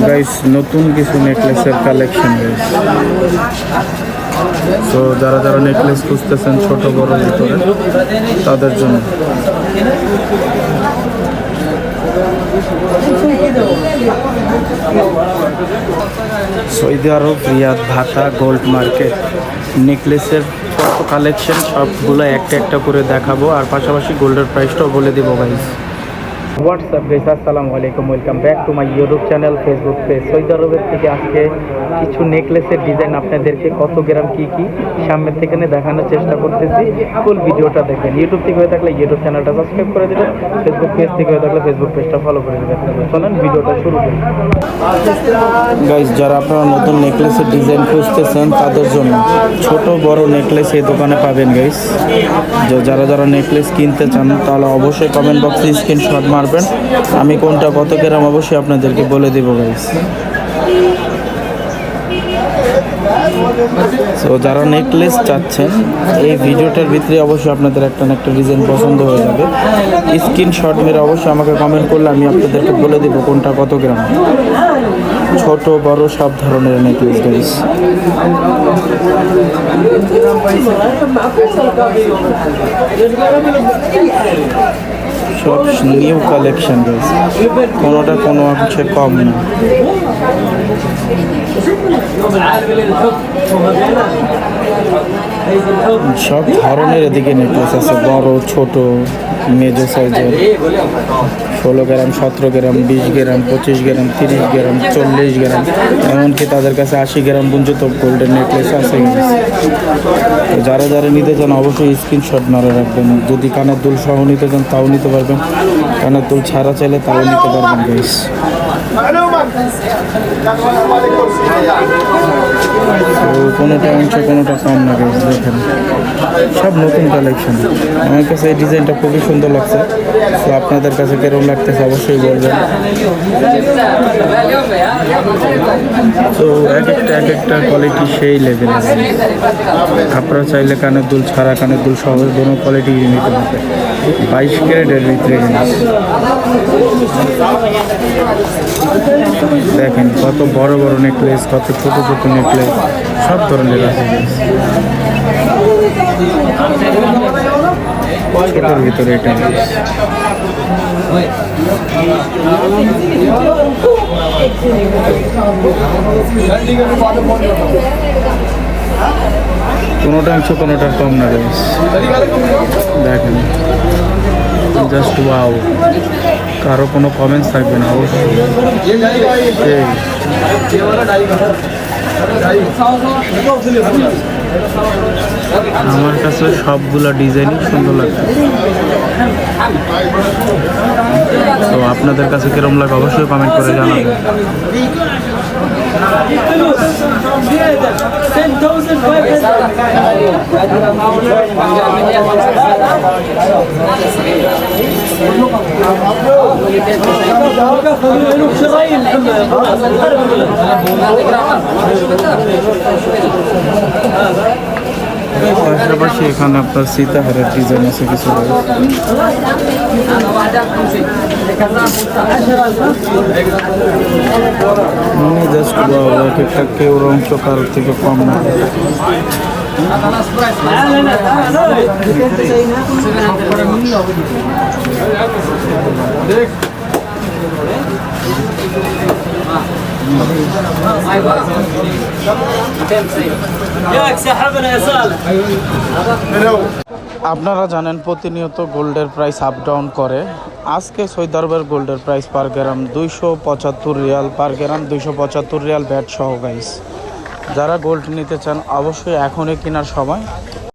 Guys নতুন কিছু নেকলেসের collection guys. তো যারা যারা নেকলেস খুঁজতেছেন ছোট বড় ভিতরে তাদের জন্য সৌদি আরব রিয়াদ ভাতা গোল্ড মার্কেট নেকলেসের কত কালেকশন সবগুলো একটা একটা করে দেখাবো আর পাশাপাশি গোল্ডের প্রাইসটাও বলে দেবো গাইস। হোয়াটসঅ্যাপ গাইস, আসসালামু আলাইকুম, welcome back to my YouTube channel Facebook page. Saudi আরবের থেকে আজকে কিছু নেকলেসের ডিজাইন আপনাদেরকে কত গ্রাম কি সামনের থেকে দেখানোর চেষ্টা করতেছি। ফুল ভিডিওটা দেখবেন। ইউটিউব থেকে হয়ে থাকলে ইউটিউব চ্যানেলটা সাবস্ক্রাইব করে দেবেন, ফেসবুক পেজ থেকে হয়ে থাকলে ফেসবুক পেজটা ফলো করে দেবেন। চলেন ভিডিওটা শুরু করি গাইস। যারা আপনারা নতুন নেকলেসের ডিজাইন খুঁজতেছেন তাদের জন্য ছোট বড় নেকলেস এই দোকানে পাবেন গাইস। যারা যারা নেকলেস কিনতে চান তাহলে অবশ্যই কমেন্ট বক্সে স্ক্রিনশট মারবেন, আমি কোনটা কত গ্রাম অবশ্যই আপনাদেরকে বলে দেবো গাইস। তো যারা নেকলেস চাচ্ছেন এই ভিডিওটার ভিতরে অবশ্যই আপনাদের একটা না একটা ডিজাইন পছন্দ হয়ে যাবে। স্ক্রিনশট মেরে অবশ্যই আমাকে কমেন্ট করলে আমি আপনাদেরকে বলে দেবো কোনটা কত গ্রাম। ছোট বড় সব ধরনের নেকলেস গাইস। সব নিউ কালেকশন গাইস, কোনোটা কোনো অংশে কম না। সব ধরনের এদিকে নেকলেস আছে, বড় ছোট মেজো সাইজের 16 গ্রাম 17 গ্রাম 20 গ্রাম 25 গ্রাম 30 গ্রাম 40 গ্রাম, এমনকি তাদের কাছে 80 গ্রাম পর্যন্ত গোল্ডের নেকলেস আছে। যারা যারা নিতে চান অবশ্যই স্ক্রিনশট মারা রাখবেন। যদি কানের দুল সহ নিতে চান তাও নিতে পারবেন, কানের দুল ছাড়া চাইলে তাও নিতে পারবেন গাইস। কোনোটা অংশ কোনোটা কম না গাইস। দেখেন সব নতুন কালেকশন। আমার কাছে এই ডিজাইনটা খুবই সুন্দর লাগছে। তো আপনাদের কাছে কেরকম লাগতেছে অবশ্যই বলবেন। তো এক একটা কোয়ালিটি সেই লেভেল আছে। আপনারা চাইলে কানের দুল ছাড়া কানের দুল সহ কোনো কোয়ালিটি নিতে পারবেন। 22 ক্যারেটের ভিতরে দেখেন কত বড় বড় নেকলেস, কত ছোট ছোট নেকলেস, সব ধরনের আছে। ছোটোর ভিতরে এটা কোনোটা অংশ কোনোটা কম না গাইস। দেখেন জাস্ট ওয়াও। কারো কোনো কমেন্টস থাকবে না অবশ্যই। আমার কাছে সবগুলা ডিজাইনই সুন্দর লাগে। তো আপনাদের কাছে কিরকম লাগে অবশ্যই কমেন্ট করে জানাবেন। পাশাপাশি এখানে আপনার সীতাহারের ডিজাইন আছে কিছু। জাস্ট এক একটা কেউ অংশ কারোর থেকে কম না। আপনারা জানেন প্রতিনিয়ত গোল্ডের প্রাইস আপ ডাউন করে। আজকে সৌদি আরবের গোল্ডের প্রাইস পার গ্রাম 275 রিয়াল পার গ্রাম, 275 রিয়াল ব্যাট সহ গাইস। যারা গোল্ড নিতে চান অবশ্যই এখনই কেনার সময়।